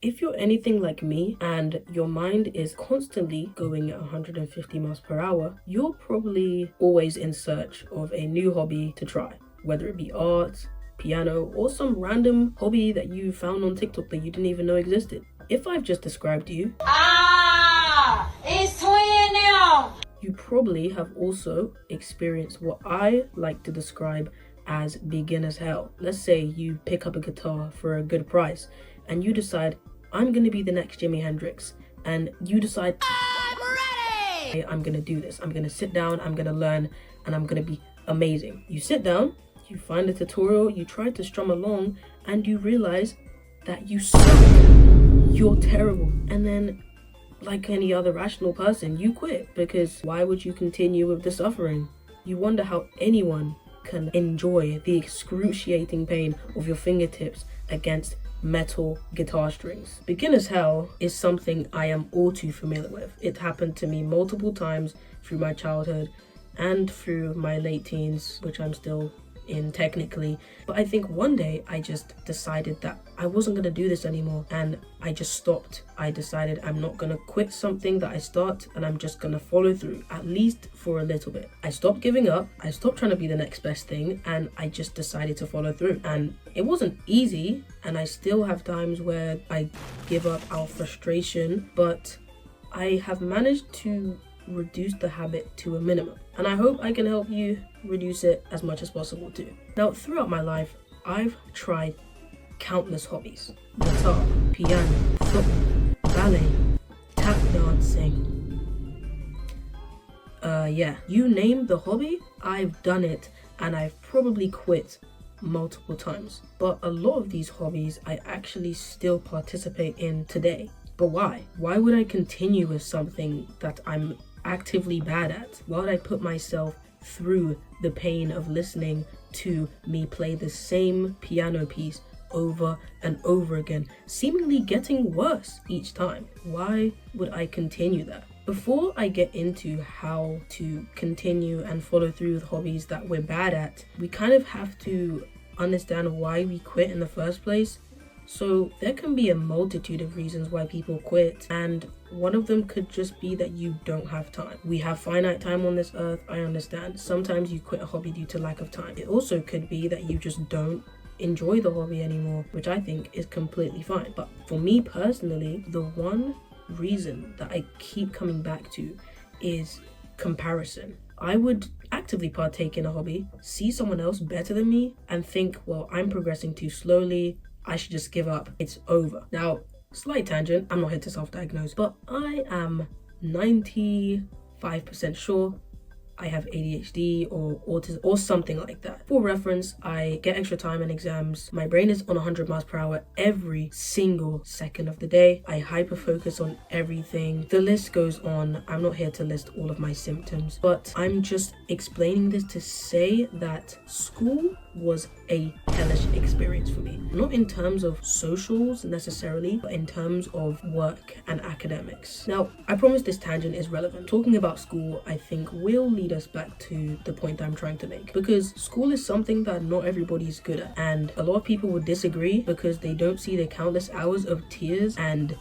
If you're anything like me and your mind is constantly going at 150 miles per hour, you're probably always in search of a new hobby to try, whether it be art, piano, or some random hobby that you found on TikTok that you didn't even know existed. If I've just described you, it's twin now. You probably have also experienced what I like to describe as beginner's hell. Let's say you pick up a guitar for a good price and you decide, I'm gonna be the next Jimi Hendrix. And you decide, I'm ready. hey, I'm gonna do this. I'm gonna sit down, I'm gonna learn, and I'm gonna be amazing. You sit down, you find a tutorial, you try to strum along, and you realize that you suck. You're terrible. And then, like any other rational person, you quit, because why would you continue with the suffering? You wonder how anyone can enjoy the excruciating pain of your fingertips against metal guitar strings. Beginner's hell is something I am all too familiar with. It happened to me multiple times through my childhood and through my late teens, which I'm still in technically. But I think one day I just decided that I wasn't gonna do this anymore, and I just stopped. I decided I'm not gonna quit something that I start, and I'm just gonna follow through, at least for a little bit. I stopped giving up, I stopped trying to be the next best thing, and I just decided to follow through. And it wasn't easy, and I still have times where I give up out of frustration, but I have managed to reduce the habit to a minimum, and I hope I can help you reduce it as much as possible too. Now, throughout my life, I've tried countless hobbies: guitar, piano, football, ballet, tap dancing. You name the hobby, I've done it, and I've probably quit multiple times. But a lot of these hobbies I actually still participate in today. But why? Why would I continue with something that I'm actively bad at? Why would I put myself through the pain of listening to me play the same piano piece over and over again, seemingly getting worse each time? Why would I continue that? Before I get into how to continue and follow through with hobbies that we're bad at, we kind of have to understand why we quit in the first place. So there can be a multitude of reasons why people quit, and one of them could just be that you don't have time. We have finite time on this earth, I understand. Sometimes you quit a hobby due to lack of time. It also could be that you just don't enjoy the hobby anymore, which I think is completely fine. But for me personally, the one reason that I keep coming back to is comparison. I would actively partake in a hobby, see someone else better than me, and think, well, I'm progressing too slowly, I should just give up, it's over. Now, slight tangent, I'm not here to self-diagnose, but I am 95% sure I have ADHD or autism or something like that. For reference, I get extra time in exams. My brain is on 100 miles per hour every single second of the day. I hyper focus on everything. The list goes on. I'm not here to list all of my symptoms, but I'm just explaining this to say that school was a hellish experience for me. Not in terms of socials necessarily, but in terms of work and academics. Now, I promise this tangent is relevant. Talking about school, I think, will lead us back to the point I'm trying to make, because school is something that not everybody's good at, and a lot of people would disagree because they don't see the countless hours of tears and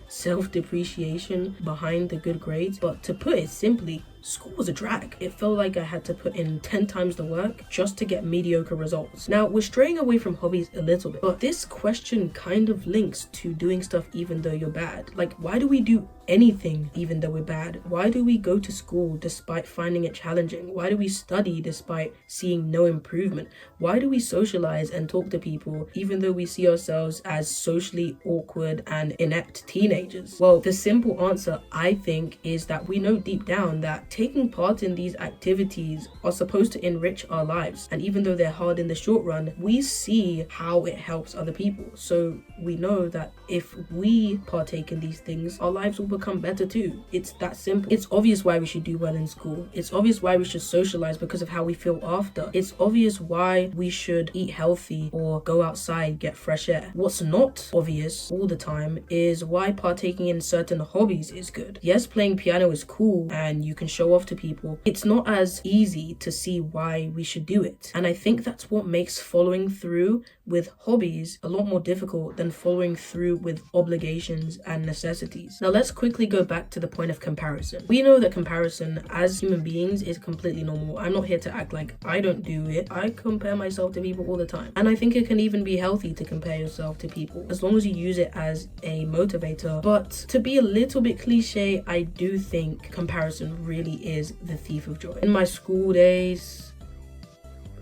self-depreciation behind the good grades. But to put it simply, school was a drag. It felt like I had to put in 10 times the work just to get mediocre results. Now, we're straying away from hobbies a little bit, but this question kind of links to doing stuff even though you're bad. Like, why do we do anything even though we're bad? Why do we go to school despite finding it challenging? Why do we study despite seeing no improvement? Why do we socialize and talk to people even though we see ourselves as socially awkward and inept teenagers? Well, the simple answer, I think, is that we know deep down that taking part in these activities are supposed to enrich our lives, and even though they're hard in the short run, we see how it helps other people. So we know that if we partake in these things, our lives will become better too. It's that simple. It's obvious why we should do well in school. It's obvious why we should socialize because of how we feel after. It's obvious why we should eat healthy or go outside, get fresh air. What's not obvious all the time is why partaking in certain hobbies is good. Yes, playing piano is cool and you can show off to people. It's not as easy to see why we should do it. And I think that's what makes following through with hobbies a lot more difficult than following through with obligations and necessities. Now let's quickly go back to the point of comparison. We know that comparison as human beings is completely normal. I'm not here to act like I don't do it. I compare myself to people all the time. And I think it can even be healthy to compare yourself to people as long as you use it as a motivator. But to be a little bit cliche, I do think comparison really is the thief of joy. In my school days,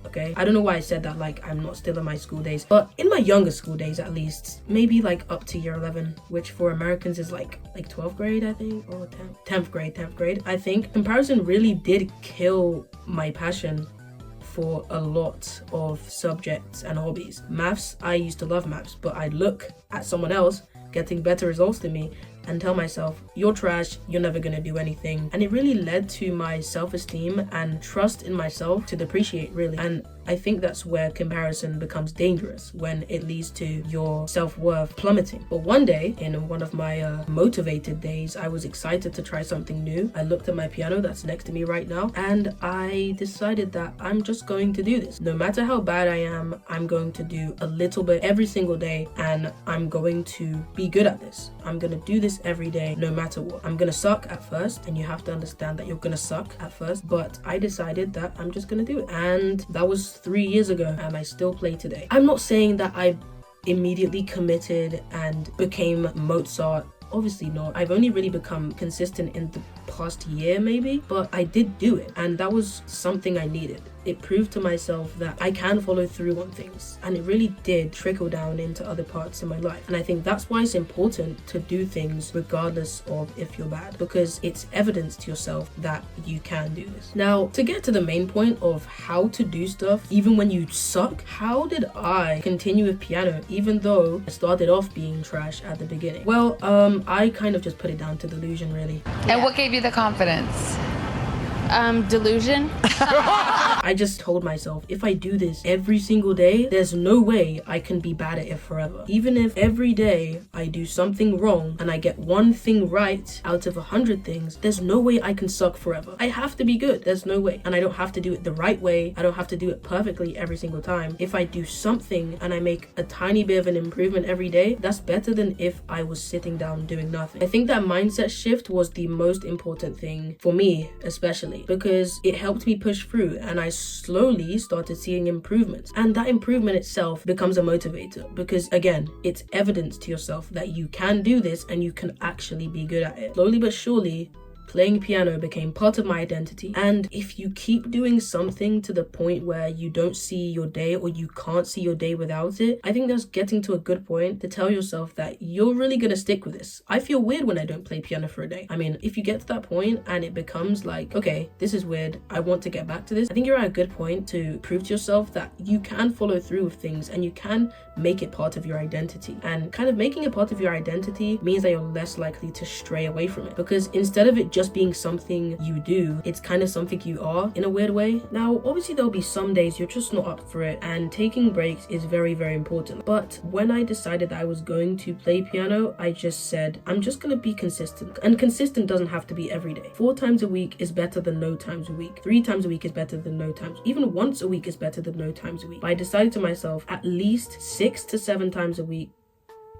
okay, I don't know why I said that like I'm not still in my school days, but in my younger school days at least, maybe like up to year 11, which for Americans is like 12th grade, I think, or 10th grade, I think comparison really did kill my passion for a lot of subjects and hobbies. Maths, I used to love maths, but I'd look at someone else getting better results than me and tell myself, you're trash, you're never gonna do anything. And it really led to my self-esteem and trust in myself to depreciate, really. And I think that's where comparison becomes dangerous, when it leads to your self-worth plummeting. But one day, in one of my motivated days, I was excited to try something new. I looked at my piano that's next to me right now, and I decided that I'm just going to do this. No matter how bad I am, I'm going to do a little bit every single day, and I'm going to be good at this. I'm gonna do this every day, no matter what. I'm gonna suck at first, and you have to understand that you're gonna suck at first, but I decided that I'm just gonna do it. And that was 3 years ago, and I still play today. I'm not saying that I immediately committed and became Mozart. Obviously not. I've only really become consistent in the past year maybe, but I did do it, and that was something I needed. It proved to myself that I can follow through on things, and it really did trickle down into other parts in my life. And I think that's why it's important to do things regardless of if you're bad, because it's evidence to yourself that you can do this. Now, to get to the main point of how to do stuff even when you suck, how did I continue with piano even though I started off being trash at the beginning? Well, I kind of just put it down to delusion, really. And what gave you the confidence? Delusion. I just told myself, if I do this every single day, there's no way I can be bad at it forever. Even if every day I do something wrong and I get one thing right out of 100 things, there's no way I can suck forever. I have to be good. There's no way. And I don't have to do it the right way. I don't have to do it perfectly every single time. If I do something and I make a tiny bit of an improvement every day, that's better than if I was sitting down doing nothing. I think that mindset shift was the most important thing for me, especially, because it helped me push through, and I slowly started seeing improvements, and that improvement itself becomes a motivator, because again, it's evidence to yourself that you can do this and you can actually be good at it. Slowly but surely, playing piano became part of my identity, and if you keep doing something to the point where you don't see your day, or you can't see your day without it, I think that's getting to a good point to tell yourself that you're really gonna stick with this. I feel weird when I don't play piano for a day. I mean, if you get to that point and it becomes like, okay, this is weird, I want to get back to this, I think you're at a good point to prove to yourself that you can follow through with things and you can make it part of your identity. And kind of making it part of your identity means that you're less likely to stray away from it, because instead of it just being something you do, it's kind of something you are in a weird way. Now, obviously there'll be some days you're just not up for it, and taking breaks is very, very important. But when I decided that I was going to play piano, I just said, I'm just gonna be consistent. And consistent doesn't have to be every day. 4 times a week is better than no times a week. 3 times a week is better than no times. Even once a week is better than no times a week. But I decided to myself, at least 6 to 7 times a week,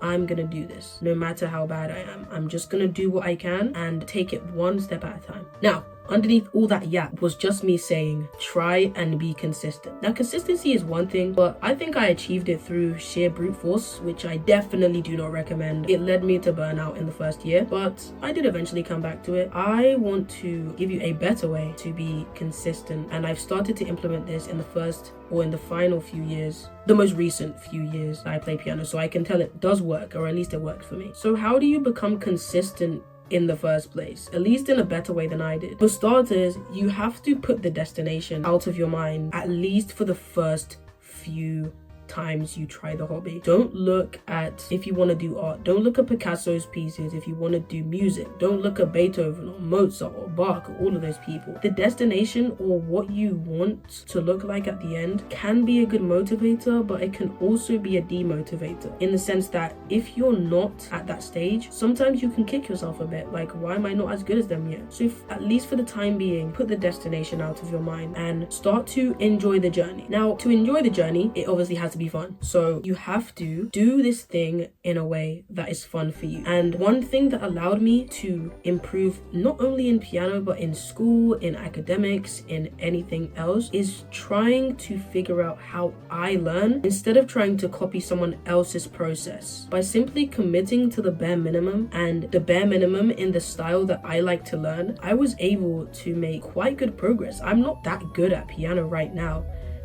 I'm gonna do this. No matter how bad I am, I'm just gonna do what I can and take it one step at a time. Now, underneath all that yap was just me saying, try and be consistent. Now, consistency is one thing, but I think I achieved it through sheer brute force, which I definitely do not recommend. It led me to burnout in the first year, but I did eventually come back to it. I want to give you a better way to be consistent, and I've started to implement this in the first or in the final few years, the most recent few years that I play piano, so I can tell it does work, or at least it worked for me. So how do you become consistent in the first place, at least in a better way than I did? For starters, you have to put the destination out of your mind, at least for the first few times you try the hobby. Don't look at, if you want to do art, don't look at Picasso's pieces. If you want to do music, don't look at Beethoven or Mozart or Bach or all of those people. The destination, or what you want to look like at the end, can be a good motivator, but it can also be a demotivator, in the sense that if you're not at that stage, sometimes you can kick yourself a bit, like, why am I not as good as them yet? So at least for the time being, put the destination out of your mind and start to enjoy the journey. Now, to enjoy the journey, it obviously has to be be fun. So you have to do this thing in a way that is fun for you. And one thing that allowed me to improve not only in piano but in school, in academics, in anything else is trying to figure out how I learn instead of trying to copy someone else's process. By simply committing to the bare minimum and the bare minimum in the style that I like to learn, I was able to make quite good progress. I'm not that good at piano right now,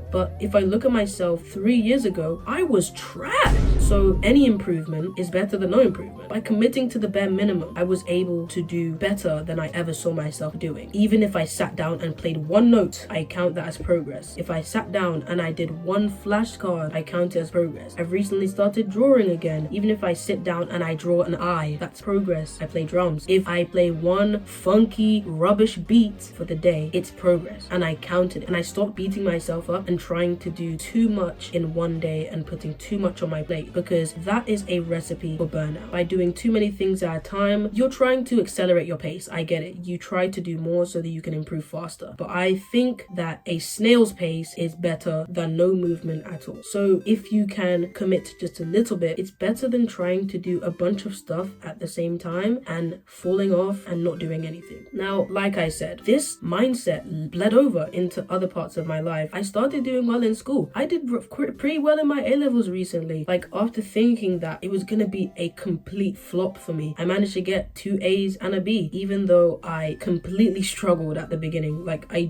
but if I look at myself 3 years ago, I was trash. So any improvement is better than no improvement. By committing to the bare minimum, I was able to do better than I ever saw myself doing. Even if I sat down and played one note, I count that as progress. If I sat down and I did one flashcard, I count it as progress. I've recently started drawing again. Even if I sit down and I draw an eye, that's progress. I play drums. If I play one funky rubbish beat for the day, it's progress. And I counted it. And I stopped beating myself up and trying to do too much in one day and putting too much on my plate, because that is a recipe for burnout. By doing too many things at a time, you're trying to accelerate your pace. I get it. You try to do more so that you can improve faster. But I think that a snail's pace is better than no movement at all. So if you can commit just a little bit, it's better than trying to do a bunch of stuff at the same time and falling off and not doing anything. Now, like I said, this mindset bled over into other parts of my life. I started doing well in school. I did pretty well in my A-levels recently. Like, after thinking that it was gonna be a complete flop for me, I managed to get 2 A's and a B, even though I completely struggled at the beginning. Like, I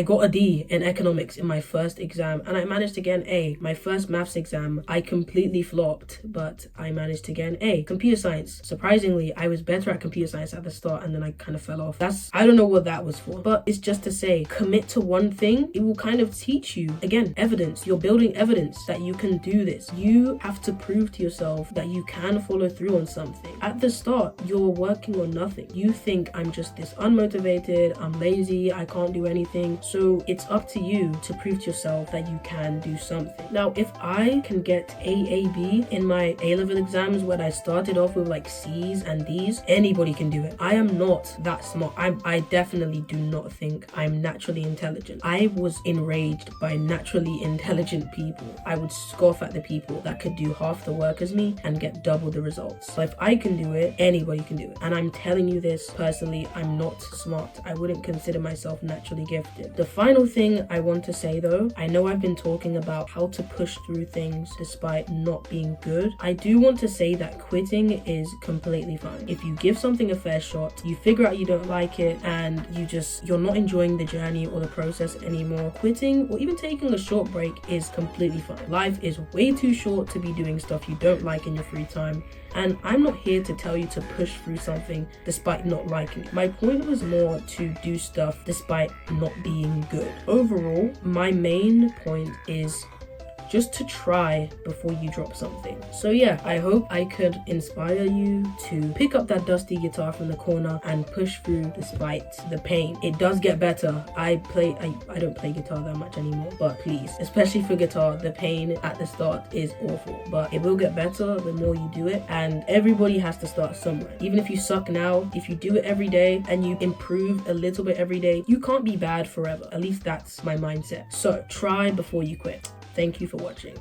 got a D in economics in my first exam, and I managed to get an A. My first maths exam, I completely flopped, but I managed to get an A. Computer science, surprisingly, I was better at computer science at the start, and then I kind of fell off. I don't know what that was for, but it's just to say, commit to one thing. It will kind of teach you, again, evidence. You're building evidence that you can do this. You have to prove to yourself that you can follow through on something. At the start, you're working on nothing. You think, I'm just this unmotivated, I'm lazy, I can't do anything. So it's up to you to prove to yourself that you can do something. Now, if I can get AAB in my A-level exams when I started off with like C's and D's, anybody can do it. I am not that smart. I definitely do not think I'm naturally intelligent. I was enraged by naturally intelligent people. I would scoff at the people that could do half the work as me and get double the results. So if I can do it, anybody can do it. And I'm telling you this personally, I'm not smart. I wouldn't consider myself naturally gifted. The final thing I want to say though, I know I've been talking about how to push through things despite not being good. I do want to say that quitting is completely fine. If you give something a fair shot, you figure out you don't like it, and you're not enjoying the journey or the process anymore, quitting or even taking a short break is completely fine. Life is way too short to be doing stuff you don't like in your free time. And I'm not here to tell you to push through something despite not liking it. My point was more to do stuff despite not being good. Overall, my main point is just to try before you drop something. So yeah, I hope I could inspire you to pick up that dusty guitar from the corner and push through despite the pain. It does get better. I don't play guitar that much anymore, but please, especially for guitar, the pain at the start is awful, but it will get better the more you do it, and everybody has to start somewhere. Even if you suck now, if you do it every day and you improve a little bit every day, you can't be bad forever. At least that's my mindset. So try before you quit. Thank you for watching.